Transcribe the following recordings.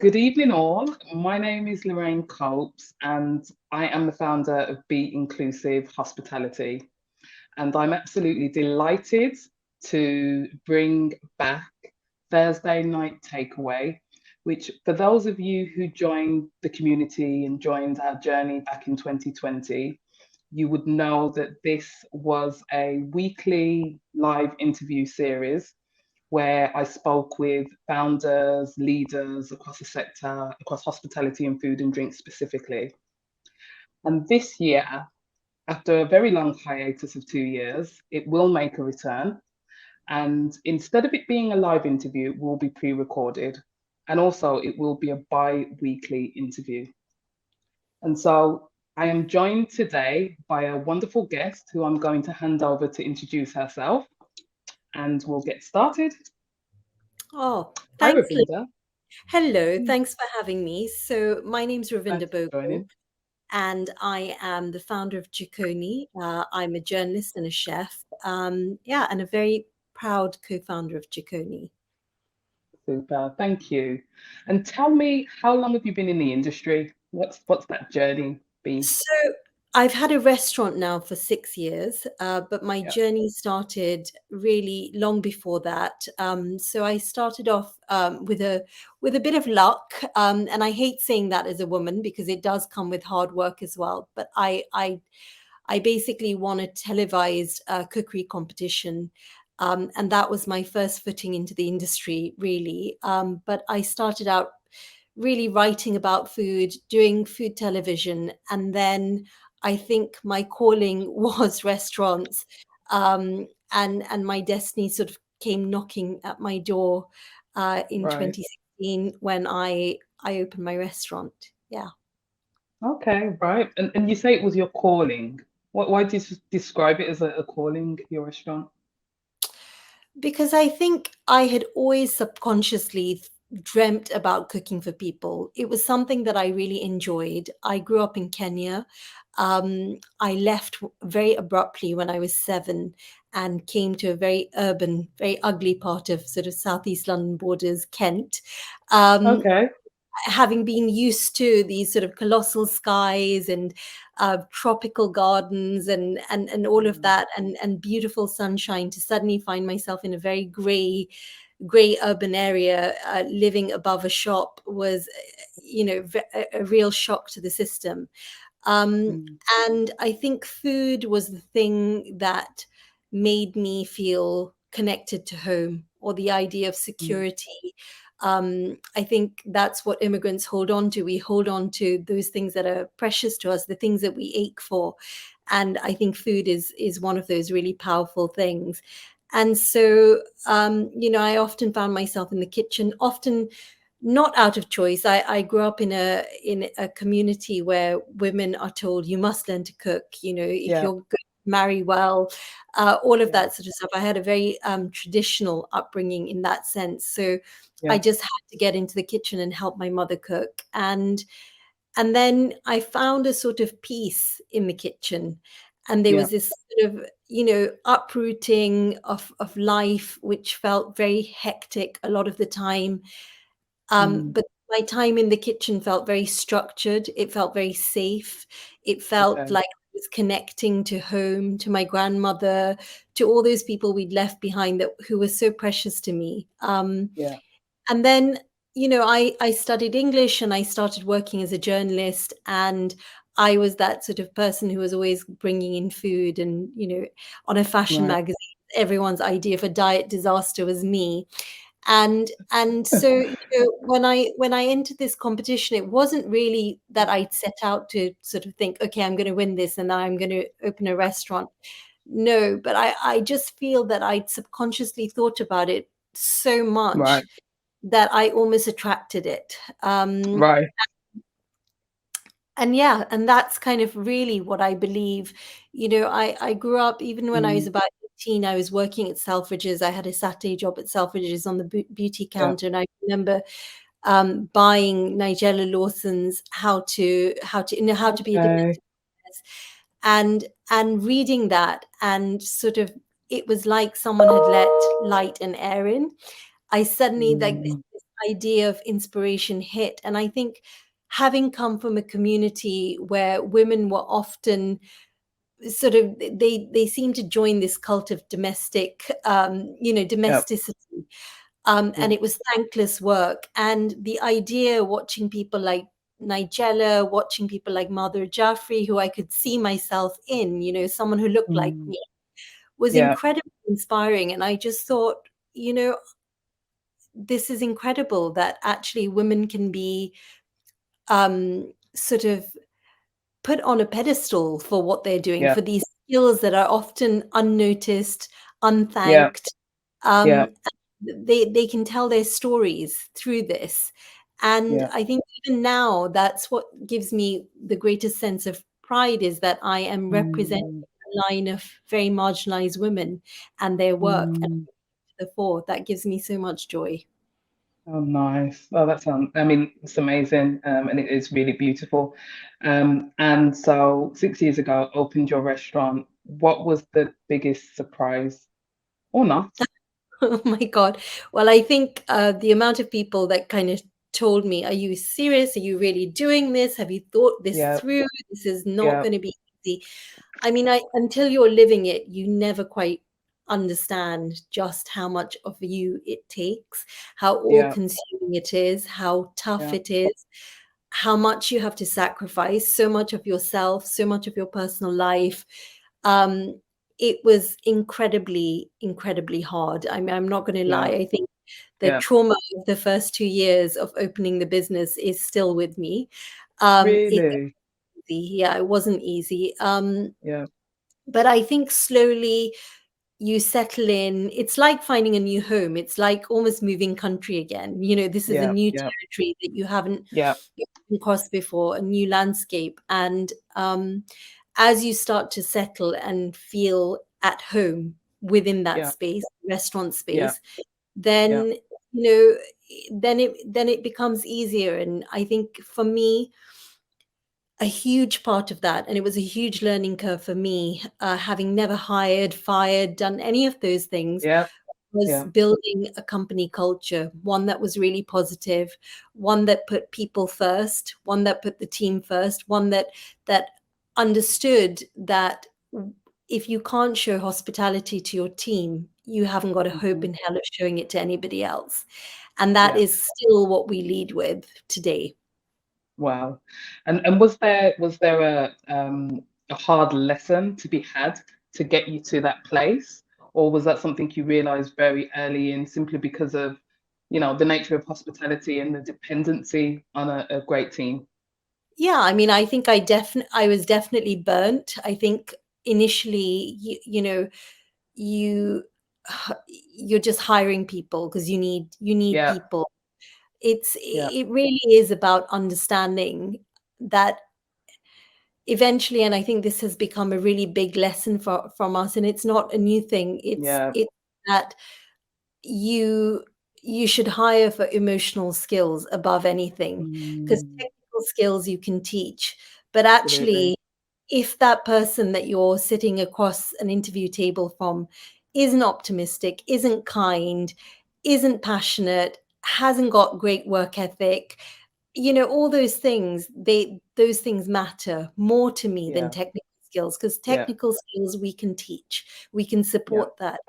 Good evening, all. My name is Lorraine Copes, and I am the founder of Be Inclusive Hospitality. And I'm absolutely delighted to bring back Thursday Night Takeaway, which, for those of you who joined the community and joined our journey back in 2020, you would know that this was a weekly live interview series where I spoke with founders, leaders across the sector, across hospitality and food and drink specifically. And this year, after a very long hiatus of 2 years, it will make a return. And instead of it being a live interview, it will be pre recorded. And also, it will be a bi weekly interview. And so I am joined today by a wonderful guest who I'm going to hand over to introduce herself. And we'll get started. Oh, Hi, thanks. Ravinder. Hello, thanks for having me. So, my name's Ravinder Thanks for Bhogal, joining. and I am the founder of Jikoni. I'm a journalist and a chef. Yeah, and a very proud co-founder of Jikoni. Super, thank you. And tell me, how long have you been in the industry? What's that journey been? So, I've had a restaurant now for 6 years, but my Yeah, journey started really long before that. So I started off with a bit of luck, and I hate saying that as a woman because it does come with hard work as well. But I basically won a televised cookery competition. And that was my first footing into the industry, really. But I started out really writing about food, doing food television. And then I think my calling was restaurants. And my destiny sort of came knocking at my door in right. 2016 when I opened my restaurant. Yeah. Okay, right. And you say it was your calling. Why do you describe it as a calling, your restaurant? Because I think I had always subconsciously dreamt about cooking for people. It was something that I really enjoyed. I grew up in Kenya. I left very abruptly when I was 7 and came to a very urban, very ugly part of sort of Southeast London borders, Kent. Um, Okay. Having been used to these sort of colossal skies and tropical gardens and all of Mm, that and beautiful sunshine, to suddenly find myself in a very grey urban area, living above a shop was, a real shock to the system. um, mm, and I think food was the thing that made me feel connected to home, or the idea of mm. security. I think that's what immigrants hold on to. We hold on to those things that are precious to us, the things that we ache for. And I think food is one of those really powerful things. And so, I often found myself in the kitchen, often not out of choice. I grew up in a community where women are told you must learn to cook. If Yeah, you're going to marry well, all of yeah, that sort of stuff. I had a very traditional upbringing in that sense. So I yeah, just had to get into the kitchen and help my mother cook. And then I found a sort of peace in the kitchen. And there yeah. was this sort of, uprooting of life, which felt very hectic a lot of the time. Mm, But my time in the kitchen felt very structured. It felt very safe. It felt okay. like I was connecting to home, to my grandmother, to all those people we'd left behind that who were so precious to me. Yeah, And then, I studied English and I started working as a journalist. And I was that sort of person who was always bringing in food. And, on a fashion right. magazine, everyone's idea of a diet disaster was me. And so, when I entered this competition, it wasn't really that I'd set out to sort of think, okay, I'm going to win this and then I'm going to open a restaurant. No, but I just feel that I'd subconsciously thought about it so much Right, that I almost attracted it. right. And yeah, and that's kind of really what I believe. I grew up, even when I was Mm, about 18, I was working at Selfridges. I had a Saturday job at Selfridges on the beauty yeah, counter, and I remember buying Nigella Lawson's how to be a okay. domestic nurse, and reading that, and sort of, it was like someone had let light and air in. I suddenly, like, this Mm, idea of inspiration hit. And I think having come from a community where women were often sort of, they seem to join this cult of domestic, Yep. domesticity, Yeah. and it was thankless work. And the idea, watching people like Nigella, watching people like Mother Jaffrey, who I could see myself in, someone who looked like Mm. me, was Yeah. incredibly inspiring. And I just thought, this is incredible that actually women can be sort of put on a pedestal for what they're doing, Yeah. for these skills that are often unnoticed, Yeah. unthanked. Yeah. Um, they can tell their stories through this. And Yeah. I think even now, that's what gives me the greatest sense of pride, is that I am representing Mm. a line of very marginalized women and their work and Mm. the fore. That gives me so much joy. Oh, nice. Oh, that sounds, it's amazing. And it is really beautiful. And so 6 years ago, opened your restaurant. What was the biggest surprise or not? Oh my God. Well, I think the amount of people that kind of told me, "Are you serious? Are you really doing this? Have you thought this Yeah. through? This is not Yeah. going to be easy." I mean, until you're living it, you never quite understand just how much of you it takes, how Yeah. all-consuming it is, how tough Yeah. it is, how much you have to sacrifice, so much of yourself, so much of your personal life. Um, it was incredibly, incredibly hard. I mean, I'm not going to lie. Yeah. I think the Yeah. trauma of the first 2 years of opening the business is still with me. It Really? easy. Yeah, it wasn't easy. Yeah. But I think slowly you settle in. It's like finding a new home. It's like almost moving country again. This is a Yeah. new Yeah. territory that you haven't Yeah. crossed before, a new landscape. And as you start to settle and feel at home within that Yeah. space, restaurant Yeah. space, Yeah. then you know then it becomes easier. And I think for me, a huge part of that, and it was a huge learning curve for me, having never hired, fired, done any of those things, Yeah. was Yeah. building a company culture, one that was really positive, one that put people first, one that put the team first, one that understood that if you can't show hospitality to your team, you haven't got a hope Mhm. in hell of showing it to anybody else. And that Yeah. is still what we lead with today. Wow. And was there a hard lesson to be had to get you to that place? Or was that something you realized very early in simply because of, the nature of hospitality and the dependency on a great team? Yeah, I mean, I think I was definitely burnt. I think initially, you you're just hiring people because you need Yeah. people. Yeah. It really is about understanding that eventually. And I think this has become a really big lesson from us, and it's not a new thing. Yeah. It's that you you should hire for emotional skills above anything, because Mm, technical skills you can teach, but absolutely. actually, if that person that you're sitting across an interview table from isn't optimistic, isn't kind, isn't passionate, hasn't got great work ethic, all those things matter more to me than Yeah. technical skills, because Yeah. technical skills we can teach, we can Yeah. support that.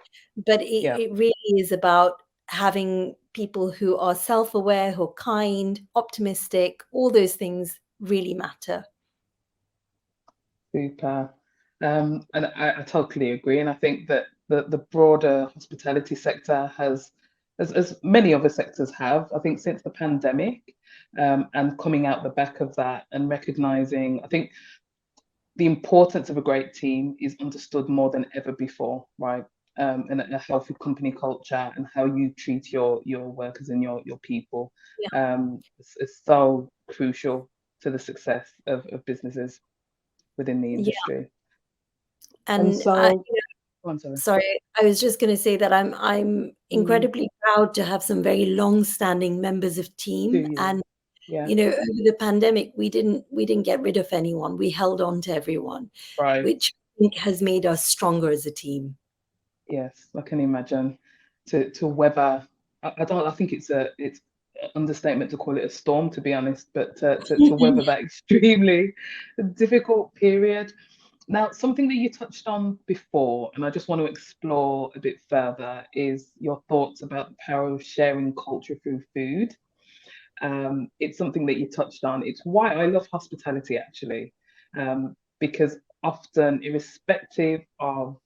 But it, Yeah. it really is about having people who are self-aware, who are kind, optimistic. All those things really matter. Super. And I totally agree. And I think that the broader hospitality sector has, as many other sectors have, I think since the pandemic, and coming out the back of that and recognizing, I think the importance of a great team is understood more than ever before, right? And a healthy company culture and how you treat your workers and your people, Yeah. is so crucial to the success of businesses within the Yeah. industry. And And so, oh, I'm sorry. sorry, I was just going to say that I'm Mm, incredibly proud to have some very long-standing members of do team. you? And Yeah, over the pandemic, we didn't get rid of anyone. We held on to everyone, right. which I think has made us stronger as a team. Yes, I can imagine. To weather, I don't. I think it's understatement to call it a storm, to be honest, but to weather that extremely difficult period. Now, something that you touched on before, and I just want to explore a bit further, is your thoughts about the power of sharing culture through food. It's something that you touched on. It's why I love hospitality, actually, because often, irrespective of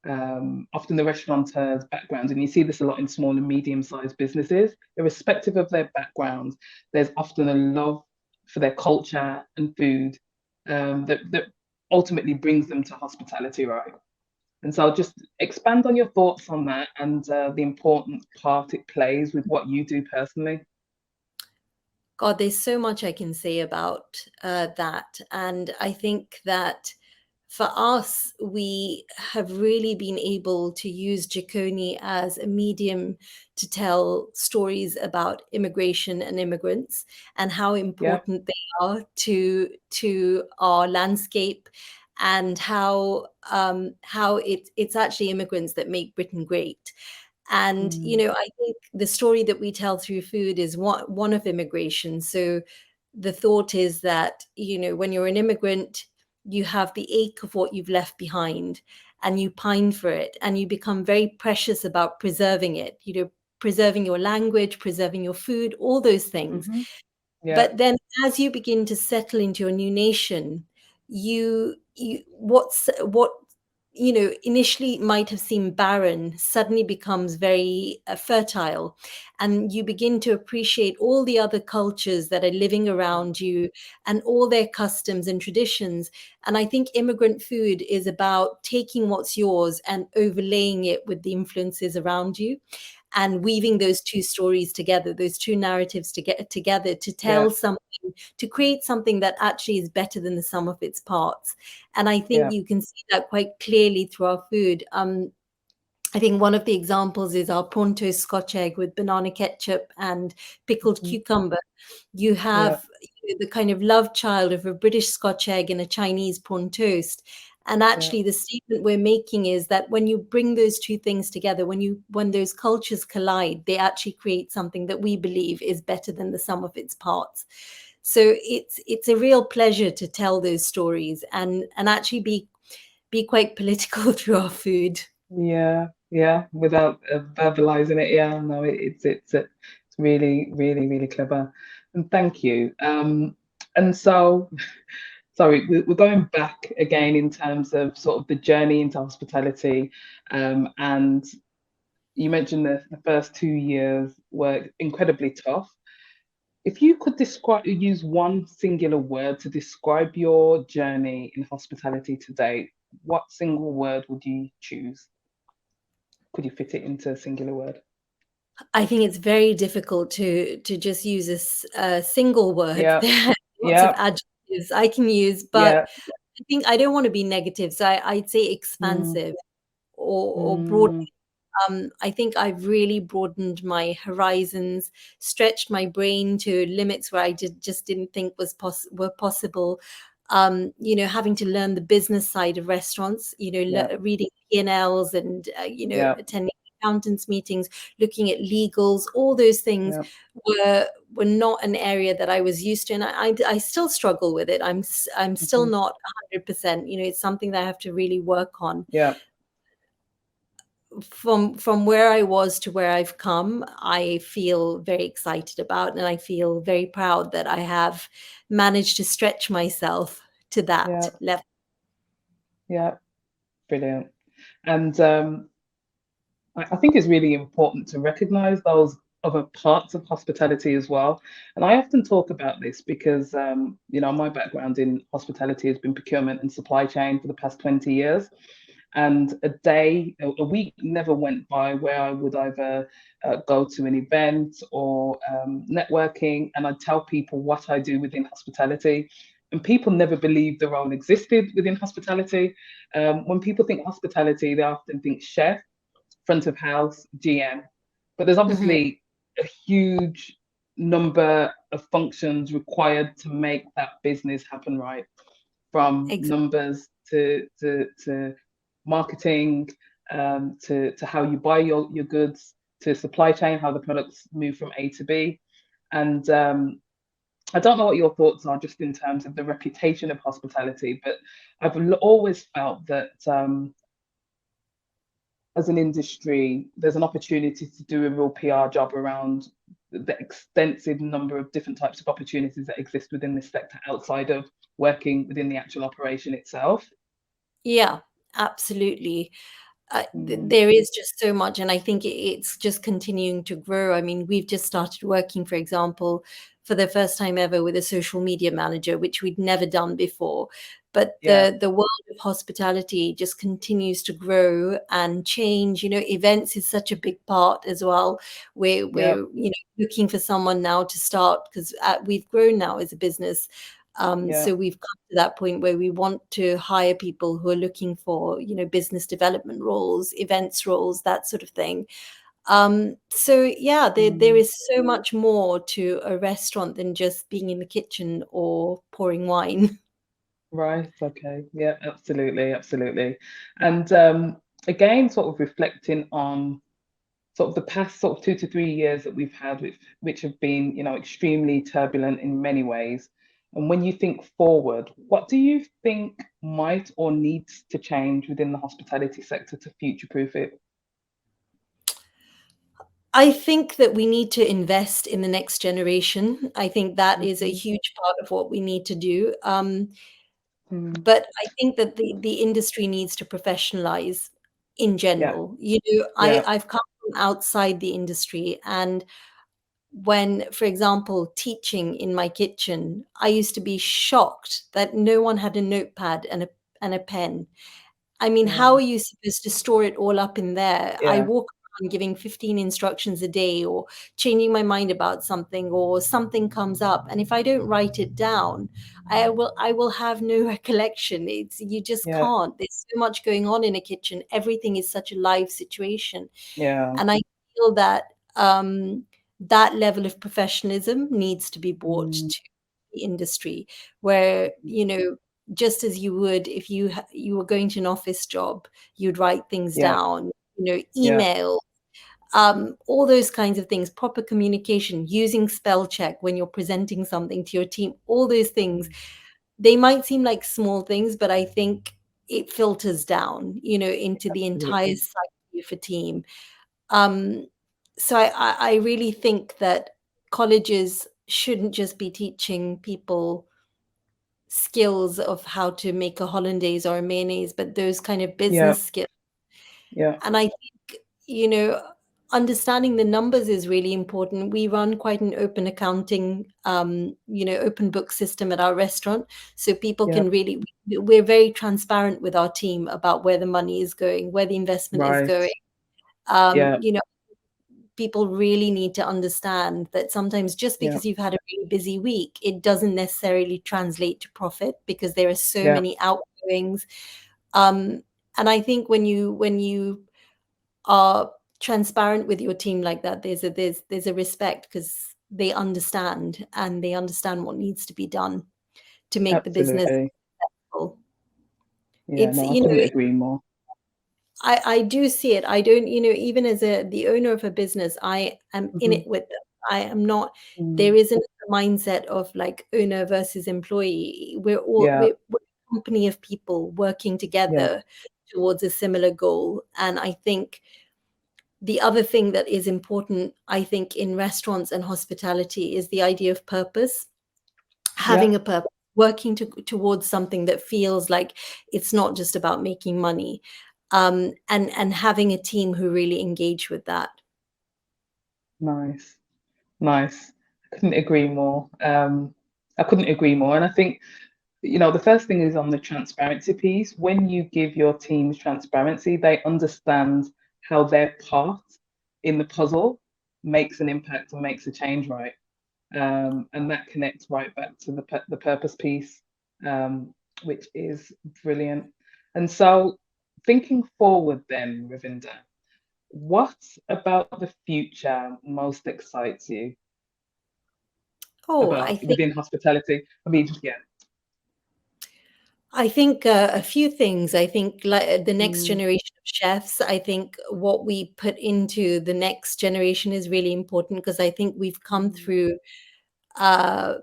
often the restaurateur's background, and you see this a lot in small and medium-sized businesses, irrespective of their background, there's often a love for their culture and food that ultimately brings them to hospitality, right? And so just expand on your thoughts on that and the important part it plays with what you do personally. God, there's so much I can say about that. And I think that for us, we have really been able to use Jikoni as a medium to tell stories about immigration and immigrants and how Yeah. important they are to our landscape, and how it's actually immigrants that make Britain great. And, Mm, I think the story that we tell through food is one of immigration. So the thought is that, when you're an immigrant, you have the ache of what you've left behind, and you pine for it, and you become very precious about preserving it, preserving your language, preserving your food, all those things. hmm. Yeah. But then as you begin to settle into your new nation, what initially might have seemed barren suddenly becomes very fertile, and you begin to appreciate all the other cultures that are living around you and all their customs and traditions. And I think immigrant food is about taking what's yours and overlaying it with the influences around you, and weaving those two stories together, those two narratives to get together to Yeah. tell something, to create something that actually is better than the sum of its parts. And I think Yeah. you can see that quite clearly through our food. I think one of the examples is our prawn toast Scotch egg with banana ketchup and pickled Hmm. cucumber. You Yeah. have the kind of love child of a British Scotch egg and a Chinese prawn toast. And Yeah. actually, the statement we're making is that when you bring those two things together, when those cultures collide, they actually create something that we believe is better than the sum of its parts. So it's a real pleasure to tell those stories, and actually be quite political through our food. Yeah, yeah, without verbalizing it. Yeah, no, it's really, really, really clever. And thank you. And so, sorry, we're going back again in terms of sort of the journey into hospitality. And you mentioned the first 2 years were incredibly tough. If you could use one singular word to describe your journey in hospitality today, what single word would you choose? Could you fit it into a singular word? I think it's very difficult to just use a single word. Yeah, There are lots of yeah, adjectives I can use, but yeah. I think I don't want to be negative. So I'd say Mm, expansive, or broad. mm, I think I've really broadened my horizons, stretched my brain to limits where I just didn't think were possible. Having to learn the business side of restaurants, yeah, reading P&Ls, and yeah, attending accountants meetings, looking at legals, all those things yeah. were not an area that I was used to, and I still struggle with it. I'm still Hmm. not 100%. It's something that I have to really work on. Yeah, From where I was to where I've come, I feel very excited about, and I feel very proud that I have managed to stretch myself to yeah, that level. yeah. Brilliant. And I think it's really important to recognize those other parts of hospitality as well. And I often talk about this because, my background in hospitality has been procurement and supply chain for the past 20 years. And a week never went by where I would either go to an event or networking, and I'd tell people what I do within hospitality. And people never believed the role existed within hospitality. When people think hospitality, they often think chef, front of house, GM. But there's Mhm. obviously a huge number of functions required to make that business happen right, from Exactly. numbers to marketing, to how you buy your goods, to supply chain, how the products move from A to B. And I don't know what your thoughts are just in terms of the reputation of hospitality, but I've always felt that as an industry, there's an opportunity to do a real PR job around the extensive number of different types of opportunities that exist within this sector outside of working within the actual operation itself. Yeah, absolutely. Mm, There is just so much, and I think it's just continuing to grow. I mean, we've just started working, for example, for the first time ever with a social media manager, which we'd never done before. But yeah, the world of hospitality just continues to grow and change. You know, events is such a big part as well. yeah, We're looking for someone now to start, because we've grown now as a business. yeah. So we've come to that point where we want to hire people who are looking for, business development roles, events roles, that sort of thing. So yeah, there Mm, is so much more to a restaurant than just being in the kitchen or pouring wine. right. Okay. Yeah, absolutely, absolutely. And again, sort of reflecting on sort of the past sort of 2 to 3 years that we've had, which have been, extremely turbulent in many ways. And when you think forward, what do you think might or needs to change within the hospitality sector to future-proof it? I think that we need to invest in the next generation. I think that is a Mhm. huge part of what we need to do. Mm, But I think that the industry needs to professionalize in yeah, general. yeah, I've come from outside the industry, and when, for example, teaching in my kitchen, I used to be shocked that no one had a notepad and a pen. I mean, yeah, how are you supposed to store it all up in there? I yeah, walk around giving 15 instructions a day, or changing my mind about something, or something comes up, and if I don't write it down, I will have no recollection. You just yeah, can't. There's so much going on in a kitchen. Everything is such a live situation. yeah. And I feel that that level of professionalism needs to be brought Mm, to the industry, where, just as you would if you were going to an office job, you'd write things yeah, down, yeah, email, all those kinds of things, proper communication, using spell check when you're presenting something to your team, all those things, they might seem like small things, but I think it filters down, into the entire absolutely. psyche of a team. Um, so I really think that colleges shouldn't just be teaching people skills of how to make a hollandaise or a mayonnaise, but those kind of Yeah, business skills. yeah, And I think, understanding the numbers is really important. We run quite an open accounting, open book system at our restaurant. So people yeah, can really, we're very transparent with our team about where the money is going, where the investment is right. going. Yeah, People really need to understand that sometimes just yeah, because you've had a really busy week, it doesn't necessarily translate to profit, because there are so yeah, many outgoings. Um, and I think when you are transparent with your team like that, there's a respect, because they understand what needs to be done to make the business absolutely. successful. Yeah, It's no, I you couldn't know agree more. I do see it. I don't, even as the owner of a business, I am in Hmm. it with them. I am not, there Mm, isn't a mindset of like owner versus employee. yeah, We're a company of people working yeah, together towards a similar goal. And I think the other thing that is important, I think, in restaurants and hospitality is the idea of purpose, yeah, having a purpose, working towards something that feels like it's not just about making money, and having a team who really engage with that. nice, nice. I couldn't agree more. I couldn't agree more. And I think, the first thing is on the transparency piece. When you give your teams transparency, they understand how their part in the puzzle makes an impact and makes a change, right? And that connects right back to the purpose piece, um, which is brilliant. And so, thinking forward, then, Ravinder, what about the future most excites you Oh, I about think within hospitality? I mean, yeah, I think a few things. I think like the next Mm, generation of chefs, I think what we put into the next generation is really important because I think we've come mm, through uh,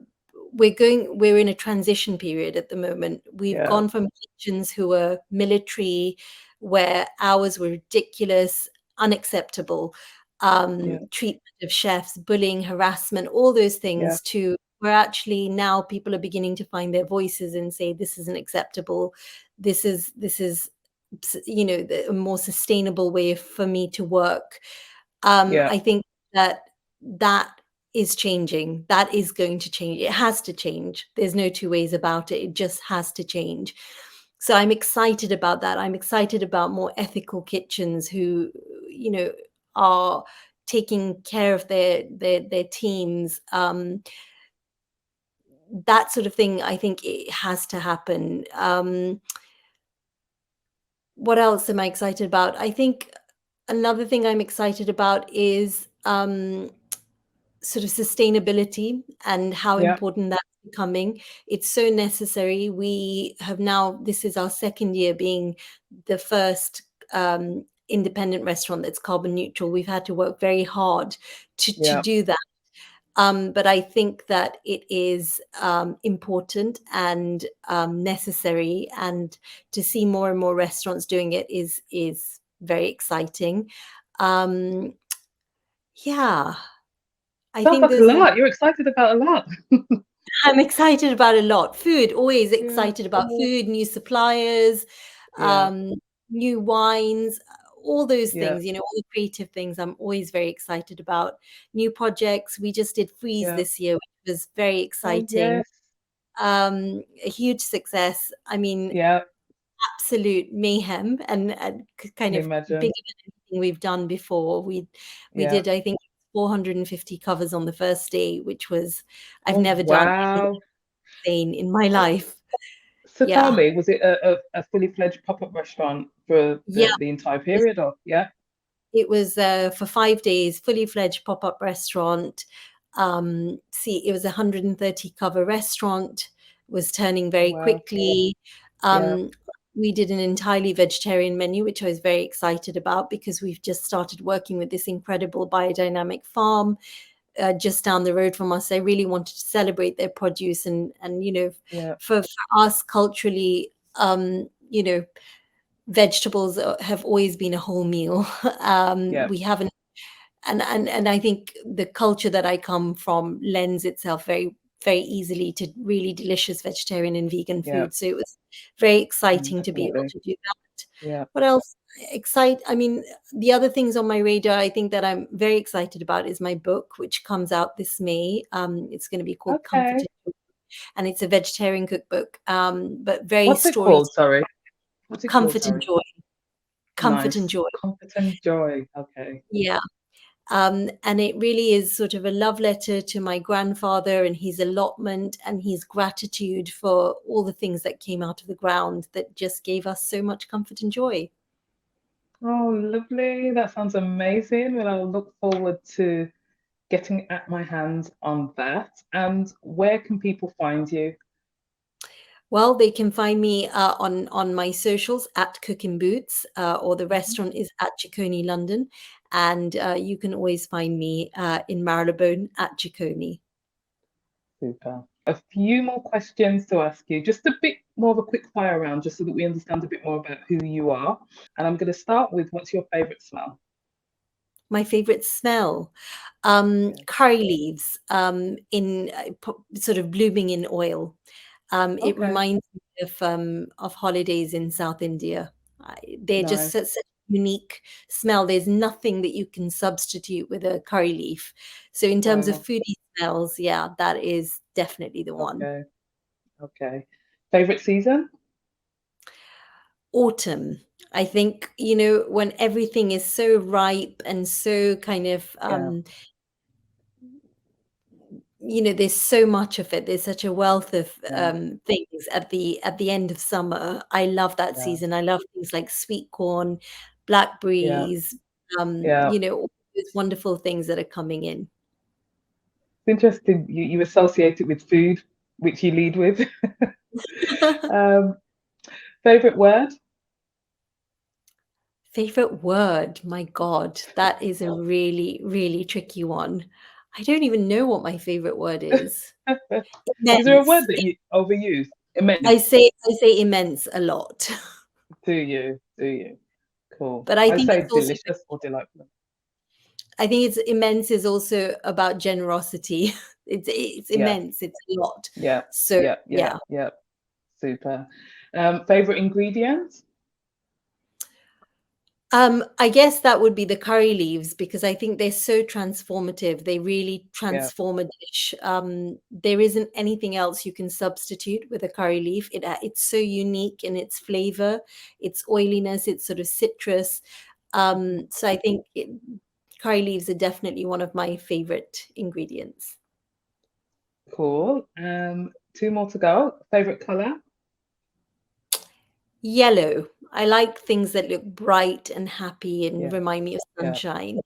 we're in a transition period at the moment. We've yeah, gone from kitchens who were military, where hours were ridiculous, unacceptable, yeah, treatment of chefs, bullying, harassment, all those yeah, things, to where actually now people are beginning to find their voices and say this isn't acceptable. This is a more sustainable way for me to work. yeah. I think that that is changing. That is going to change. It has to change. There's no two ways about it. It just has to change. So I'm excited about that. I'm excited about more ethical kitchens who, you know, are taking care of their teams. That sort of thing, I think it has to happen. What else am I excited about? I think another thing I'm excited about is sort of sustainability and how Yeah, important that's becoming. It's so necessary. We have now, this is our second year being the first independent restaurant that's carbon neutral. We've had to work very hard to yeah, do that. But I think that it is important and necessary, and to see more and more restaurants doing it is very exciting. Um, yeah, I sounds think like a those are the lot. You're excited about a lot. I'm excited about a lot. Food, always Yeah, excited about food, new suppliers, yeah, um, new wines, all those yeah, things, all the creative things I'm always very excited about. New projects. We just did Freeze yeah. this year, which was very Oh exciting. yes, A huge success. I mean, yeah. absolute mayhem and kind Can of bigger imagine. than anything we've done before. We Yeah. did, I think, 450 covers on the first day, which was I've Oh never done anything wow. insane in my So, life. so tell Yeah. me, was it a fully fledged pop-up restaurant for Yeah. the entire It was period, or yeah? it was, for 5 days, fully fledged pop-up restaurant. See, it was a 130 cover restaurant, was turning Oh very wow. quickly. Yeah, Um, we did an entirely vegetarian menu, which I was very excited about because we've just started working with this incredible biodynamic farm, just down the road from us. I really wanted to celebrate their produce and yeah, for us culturally, vegetables have always been a whole meal. yeah, We haven't, and I think the culture that I come from lends itself very very easily to really delicious vegetarian and vegan yeah. food. So it was very exciting to be able Definitely. to do that. Yeah. What else? I mean, the other things on my radar, I think that I'm very excited about is my book, which comes out this May. It's going to be called Comfort Okay. and Joy, and it's a vegetarian cookbook, but very What's it story, called? Sorry. What's it called? comfort and Sorry. joy, comfort and Nice. joy. Comfort and joy. Okay. Yeah. And it really is sort of a love letter to my grandfather and his allotment and his gratitude for all the things that came out of the ground that just gave us so much comfort and joy. Oh, lovely. That sounds amazing. Well, I'll look forward to getting at my hands on that. And where can people find you? Well, they can find me on my socials at Cooking Boots, or the Mhm. restaurant is at Jikoni, London, and you can always find me in Marylebone at Jikoni. Super. A few more questions to ask you, just a bit more of a quick fire round, just so that we understand a bit more about who you are. And I'm going to start with what's your favorite smell? My favorite smell, Yeah. curry leaves, in sort of blooming in oil. It Okay. reminds me of holidays in South India. They're just Nice. such a unique smell. There's nothing that you can substitute with a curry leaf. So in terms of Wow. foodie smells, yeah, that is definitely the one. Okay. Okay. Favorite season? Autumn. I think, when everything is so ripe and so kind of Yeah. there's so much of it. There's such a wealth of Yeah. things at the end of summer. I love that Yeah. season. I love things like sweet corn, Yeah. blackberries, Yeah. all those wonderful things that are coming in. It's interesting you associate it with food, which you lead with. um, Favorite word? Favorite word? My God, that is a really, really tricky one. I don't even know what my favorite word is. Is there a Immense. word that you overuse? I Immense. say I say immense a lot, Do you? Do you? Cool. but I I think say it's also delicious or delightful. I think it's immense is also about generosity. It's Yeah, immense. It's a lot. yeah, So yeah, yeah, yeah. yeah. Super. Favorite ingredient? I guess that would be the curry leaves because I think they're so transformative. They really Yeah, transform a dish. There isn't anything else you can substitute with a curry leaf. It's so unique in its flavor, its oiliness, its sort of citrus. So I think curry leaves are definitely one of my favorite ingredients. cool. Two more to go. Favorite color? Yellow. I like things that look bright and happy and Yeah, remind me of yeah, sunshine.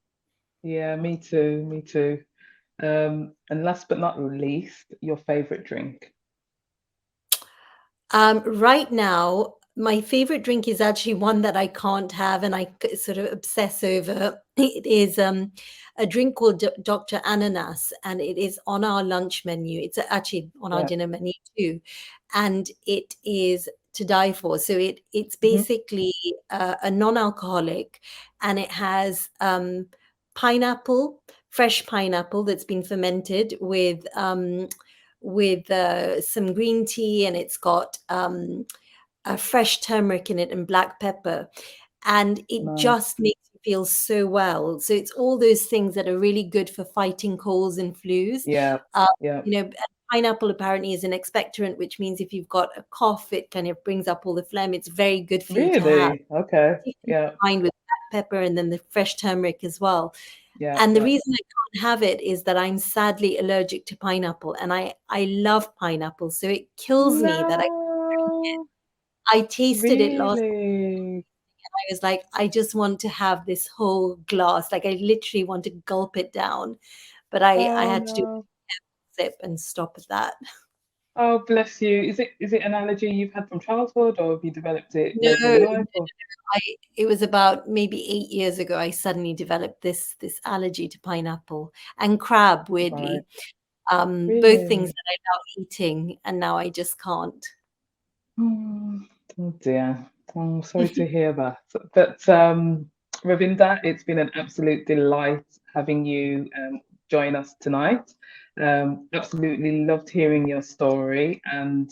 yeah. Me too. Me too. And last but not least, your favorite drink? Right now, my favorite drink is actually one that I can't have and sort of obsess over. It is a drink called Dr. Ananas, and it is on our lunch menu. It's actually on our Yeah. dinner menu too, and it is to die for. So it's Hmm. basically a non-alcoholic, and it has pineapple, fresh pineapple that's been fermented with some green tea, and it's got a fresh turmeric in it and black pepper, and it Nice. just makes you feel so well. So it's all those things that are really good for fighting colds and flus. Yeah, Uh, yeah. and pineapple apparently is an expectorant, which means if you've got a cough, it kind of brings up all the phlegm. It's very good for you to have. Really? Okay. Yeah, Combined with black pepper and then the fresh turmeric as well. yeah, And the yeah. reason I can't have it is that I'm sadly allergic to pineapple, and I love pineapple, so it kills me that No, I tasted it last really? time. I was like, "I just want to have this whole glass." Like, I literally want to gulp it down, but I Oh had to do no. a sip and stop at that. Oh, bless you. Is it an allergy you've had from childhood, or have you developed it No, later in life? Or I it was about maybe 8 years ago, I suddenly developed this allergy to pineapple and crab, right, weirdly. Both things really? that I love eating, and now I just can't. Hmm. Oh dear. I'm sorry to hear that. But Ravinder, it's been an absolute delight having you join us tonight. Absolutely loved hearing your story, and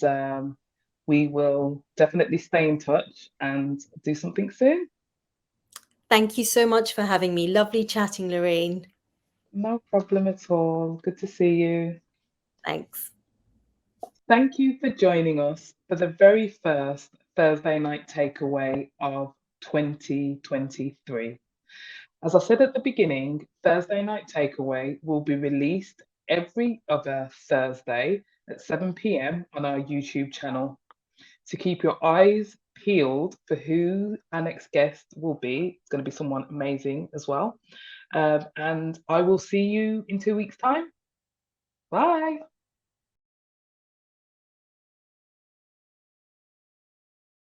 we will definitely stay in touch and do something soon. Thank you so much for having me. Lovely chatting, Lorraine. No problem at all. Good to see you. Thanks. Thank you for joining us for the very first Thursday night takeaway of 2023. As I said at the beginning, Thursday Night Takeaway will be released every other Thursday at 7 p.m. on our YouTube channel. To keep your eyes peeled for who our next guest will be, it's going to be someone amazing as well. And I will see you in 2 weeks' time. Bye.